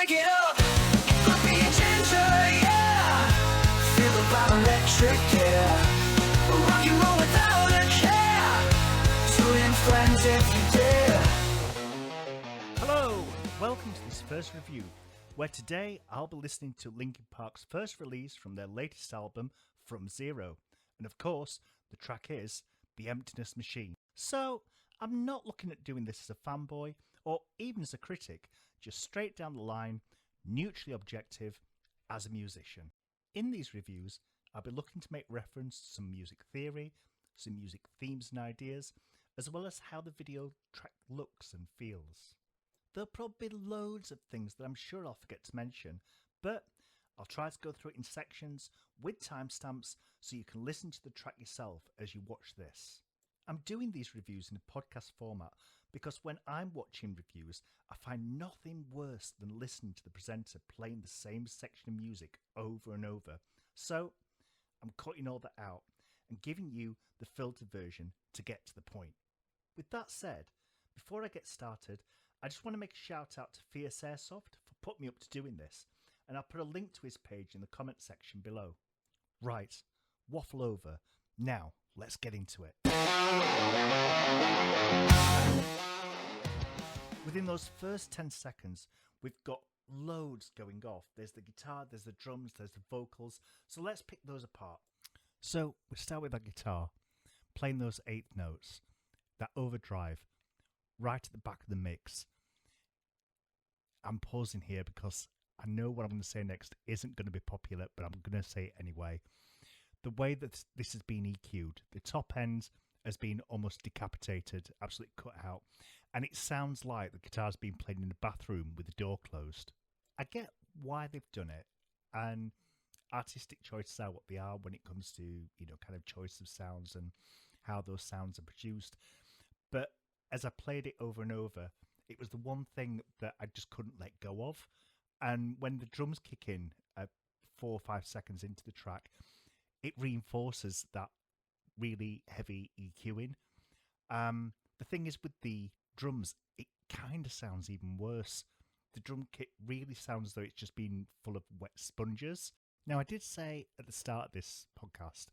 crank it up. Grumpy&Ginger, yeah. Feel the vibe electric, yeah. Rock and roll without a care. Tune in friends if you dare. Hello, and welcome to this first review, where today I'll be listening to Linkin Park's first release from their latest album, From Zero. And of course, the track is The Emptiness Machine. So, I'm not looking at doing this as a fanboy, or even as a critic, just straight down the line, neutrally objective, as a musician. In these reviews, I'll be looking to make reference to some music theory, some music themes and ideas, as well as how the video track looks and feels. There'll probably be loads of things that I'm sure I'll forget to mention, but I'll try to go through it in sections with timestamps so you can listen to the track yourself as you watch this. I'm doing these reviews in a podcast format because when I'm watching reviews, I find nothing worse than listening to the presenter playing the same section of music over and over. So I'm cutting all that out and giving you the filtered version to get to the point. With that said, before I get started, I just want to make a shout out to PheasAirsoft for putting me up to doing this, and I'll put a link to his page in the comment section below. Right, waffle over. Now, let's get into it. Within those first 10 seconds, we've got loads going off. There's the guitar, there's the drums, there's the vocals. So let's pick those apart. So we start with that guitar, playing those 8th notes, that overdrive, right at the back of the mix. I'm pausing here because I know what I'm going to say next isn't going to be popular, but I'm going to say it anyway. The way that this has been EQ'd, the top end has been almost decapitated, absolutely cut out, and it sounds like the guitar's been played in a bathroom with the door closed. I get why they've done it, and artistic choices are what they are when it comes to, kind of choice of sounds and how those sounds are produced. But as I played it over and over, it was the one thing that I just couldn't let go of. And when the drums kick in 4 or 5 seconds into the track, it reinforces that really heavy EQing. The thing is with the drums, it kind of sounds even worse. The drum kit really sounds as though it's just been full of wet sponges. Now, I did say at the start of this podcast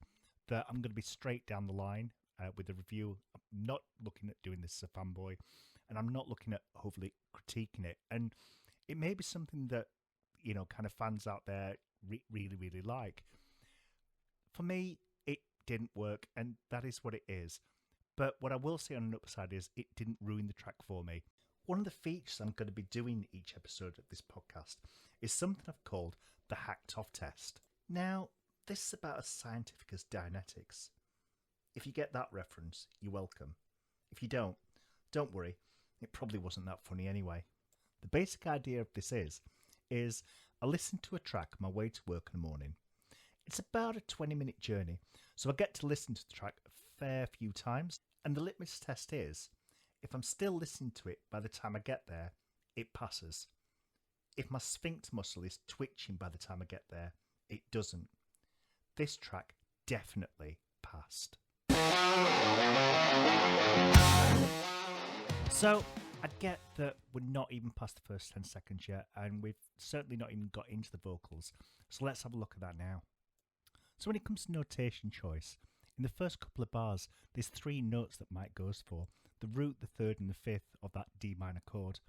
that I'm going to be straight down the line with the review. I'm not looking at doing this as a fanboy, and I'm not looking at hopefully critiquing it. And it may be something that, kind of fans out there really, really like. For me, it didn't work, and that is what it is. But what I will say on an upside is it didn't ruin the track for me. One of the features I'm going to be doing each episode of this podcast is something I've called the hacked off test. Now, this is about as scientific as Dianetics. If you get that reference, you're welcome. If you don't worry, it probably wasn't that funny anyway. The basic idea of this is I listen to a track on my way to work in the morning. It's about a 20-minute journey, so I get to listen to the track a fair few times, and the litmus test is, if I'm still listening to it by the time I get there, it passes. If my sphincter muscle is twitching by the time I get there, it doesn't. This track definitely passed. So, I get that we're not even past the first 10 seconds yet, and we've certainly not even got into the vocals, so let's have a look at that now. So when it comes to notation choice, in the first couple of bars, there's 3 notes that Mike goes for, the root, the 3rd and the 5th of that D minor chord.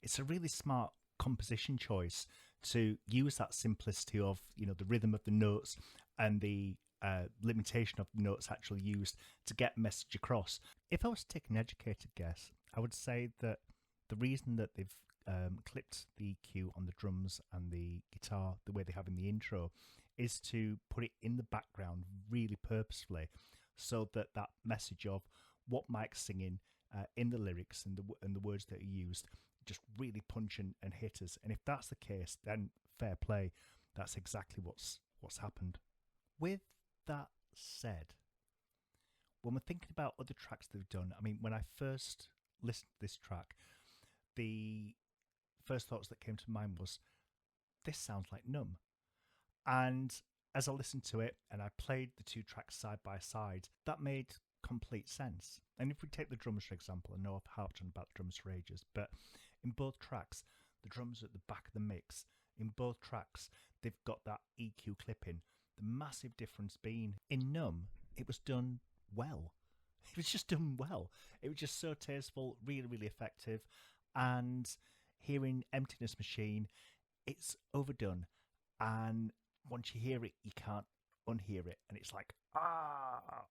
It's a really smart composition choice to use that simplicity of, the rhythm of the notes and the limitation of the notes actually used to get a message across. If I was to take an educated guess, I would say that the reason that they've clipped the EQ on the drums and the guitar the way they have in the intro is to put it in the background really purposefully, so that that message of what Mike's singing in the lyrics and the words that are used just really punch and hit us. And if that's the case, then fair play. That's exactly what's happened. With that said, when we're thinking about other tracks they've done, I mean, when I first listened to this track, the first thoughts that came to mind was, this sounds like Numb. And as I listened to it and I played the 2 tracks side by side, that made complete sense. And if we take the drums, for example, I know I've harped on about the drums for ages, but in both tracks, the drums at the back of the mix. In both tracks, they've got that EQ clipping. The massive difference being in Numb, it was done well. It was just done well. It was just so tasteful, really, really effective. And here in Emptiness Machine, it's overdone. And once you hear it, you can't unhear it. And it's like, ah.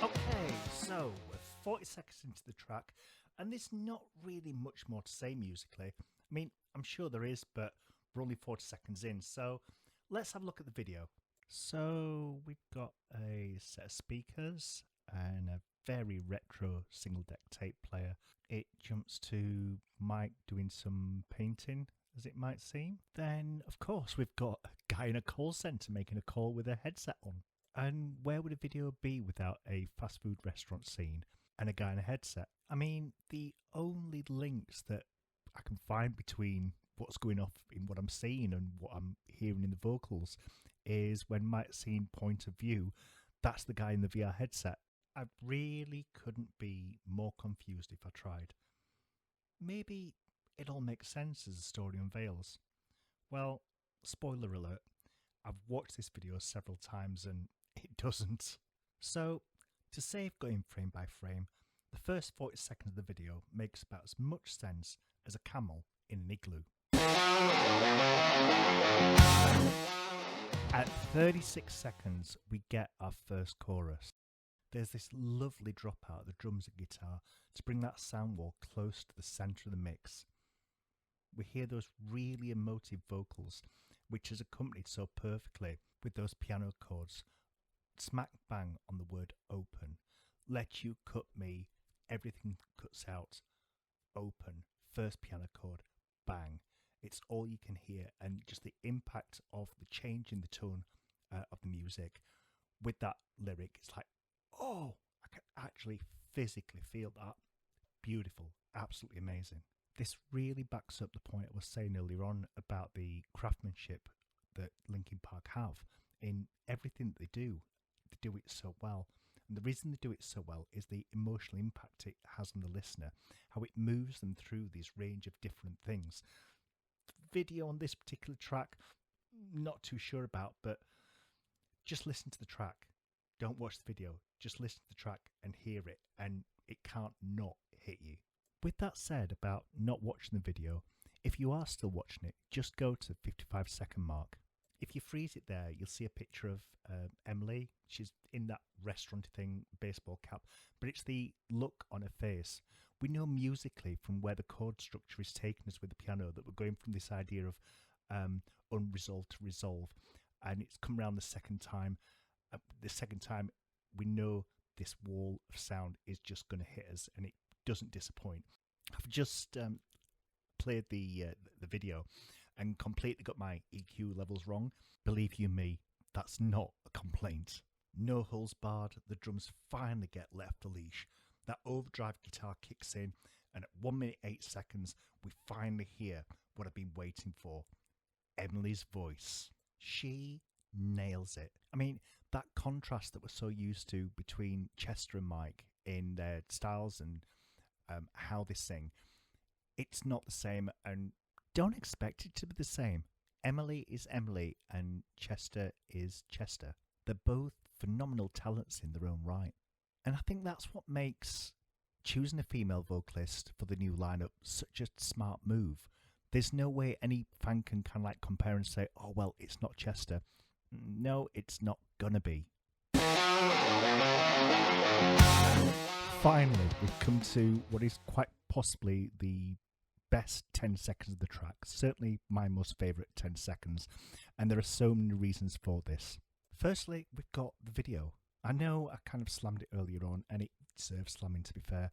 Okay, so we're 40 seconds into the track, and there's not really much more to say musically. I mean, I'm sure there is, but we're only 40 seconds in, so let's have a look at the video. So we've got a set of speakers and a very retro single deck tape player. It jumps to Mike doing some painting, as it might seem. Then, of course, we've got a guy in a call centre making a call with a headset on. And where would a video be without a fast food restaurant scene and a guy in a headset? I mean, the only links that I can find between what's going off in what I'm seeing and what I'm hearing in the vocals is when Mike's seeing point of view, that's the guy in the VR headset. I really couldn't be more confused if I tried. Maybe it all makes sense as the story unveils. Well, spoiler alert, I've watched this video several times and it doesn't. So, to save going frame by frame, the first 40 seconds of the video makes about as much sense as a camel in an igloo. At 36 seconds, we get our first chorus. There's this lovely dropout of the drums and guitar to bring that sound wall close to the centre of the mix. We hear those really emotive vocals, which is accompanied so perfectly with those piano chords. Smack bang on the word open. Let you cut me, everything cuts out. Open, first piano chord, bang. It's all you can hear, and just the impact of the change in the tone of the music with that lyric, it's like, oh, I can actually physically feel that. Beautiful, absolutely amazing. This really backs up the point I was saying earlier on about the craftsmanship that Linkin Park have in everything that they do. They do it so well. And the reason they do it so well is the emotional impact it has on the listener, how it moves them through this range of different things. The video on this particular track, not too sure about, but just listen to the track. Don't watch the video. Just listen to the track and hear it, and it can't not hit you. With that said about not watching the video, if you are still watching it, just go to the 55-second mark. If you freeze it there, you'll see a picture of Emily. She's in that restaurant thing, baseball cap, but it's the look on her face. We know musically from where the chord structure is taking us with the piano that we're going from this idea of unresolved to resolve, and it's come around the second time. The second time, we know this wall of sound is just going to hit us, and it doesn't disappoint. I've just played the video and completely got my EQ levels wrong. Believe you me, that's not a complaint. No holes barred, the drums finally get left a leash. That overdrive guitar kicks in, and at 1 minute 8 seconds, we finally hear what I've been waiting for. Emily's voice. She nails it. I mean, that contrast that we're so used to between Chester and Mike in their styles and how they sing, it's not the same, and don't expect it to be the same. Emily is Emily and Chester is Chester. They're both phenomenal talents in their own right. And I think that's what makes choosing a female vocalist for the new lineup such a smart move. There's no way any fan can kind of like compare and say, oh, well, it's not Chester. No, it's not gonna be. Finally, we've come to what is quite possibly the best 10 seconds of the track. Certainly my most favourite 10 seconds. And there are so many reasons for this. Firstly, we've got the video. I know I kind of slammed it earlier on, and it deserves slamming to be fair.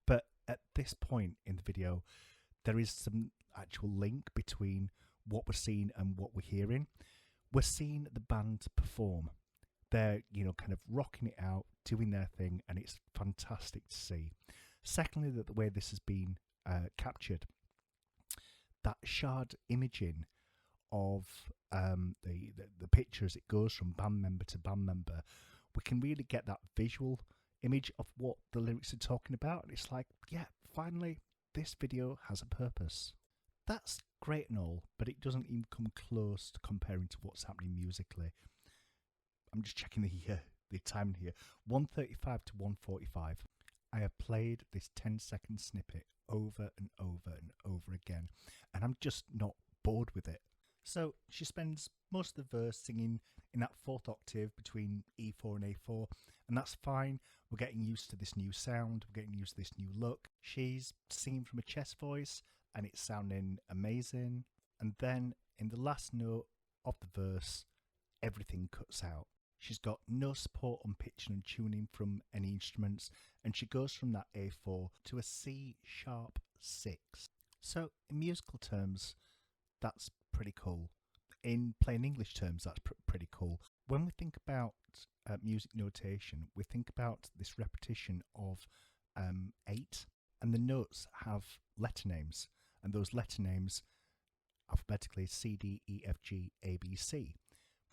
But at this point in the video, there is some actual link between what we're seeing and what we're hearing. We're seeing the band perform. They're, kind of rocking it out, doing their thing, and it's fantastic to see. Secondly, that the way this has been captured, that shard imaging of the picture as it goes from band member to band member, we can really get that visual image of what the lyrics are talking about. And it's like, yeah, finally, this video has a purpose. That's great and all, but it doesn't even come close to comparing to what's happening musically. I'm just checking the time here. 1:35 to 1:45. I have played this 10-second snippet over and over and over again, and I'm just not bored with it. So she spends most of the verse singing in that fourth octave between E4 and A4, and that's fine. We're getting used to this new sound, we're getting used to this new look. She's singing from a chest voice, and it's sounding amazing. And then in the last note of the verse, everything cuts out. She's got no support on pitching and tuning from any instruments, and she goes from that A4 to a C#6. So in musical terms, that's pretty cool. In plain English terms, that's pretty cool. When we think about music notation, we think about this repetition of 8, and the notes have letter names, and those letter names alphabetically C, D, E, F, G, A, B, C.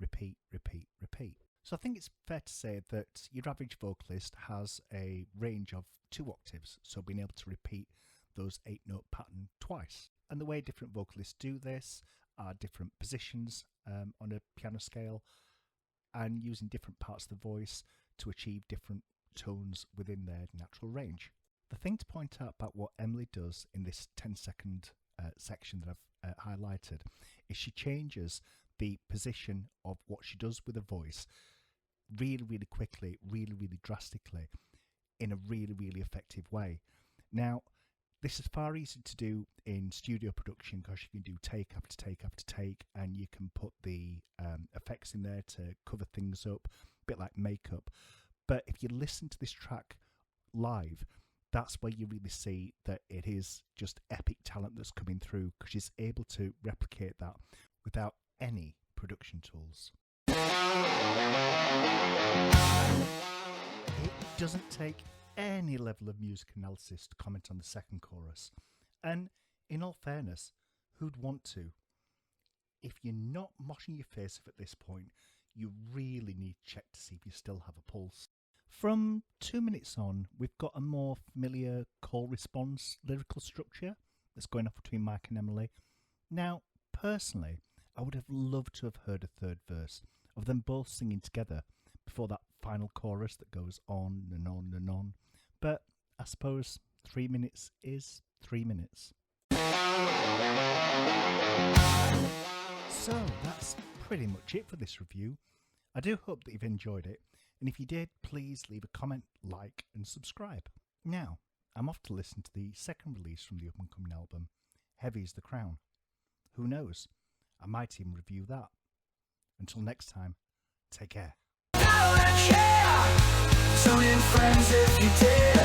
Repeat, repeat, repeat. So I think it's fair to say that your average vocalist has a range of 2 octaves, so being able to repeat those 8-note pattern twice. And the way different vocalists do this are different positions on a piano scale, and using different parts of the voice to achieve different tones within their natural range. The thing to point out about what Emily does in this 10-second section that I've highlighted is she changes the position of what she does with her voice really, really quickly, really, really drastically, in a really, really effective way. Now, this is far easier to do in studio production because you can do take after take after take, and you can put the effects in there to cover things up, a bit like makeup. But if you listen to this track live, that's where you really see that it is just epic talent that's coming through, because she's able to replicate that without any production tools. It doesn't take any level of music analysis to comment on the second chorus, and in all fairness, who'd want to? If you're not moshing your face off at this point, you really need to check to see if you still have a pulse. From 2 minutes on, we've got a more familiar call-response lyrical structure that's going off between Mike and Emily. Now, personally, I would have loved to have heard a third verse of them both singing together before that final chorus that goes on and on and on. But I suppose 3 minutes is 3 minutes. So that's pretty much it for this review. I do hope that you've enjoyed it, and if you did, please leave a comment, like and subscribe. Now, I'm off to listen to the second release from the up-and-coming album, Heavy's the Crown. Who knows? I might even review that. Until next time, take care. Tune in, friends, if you dare.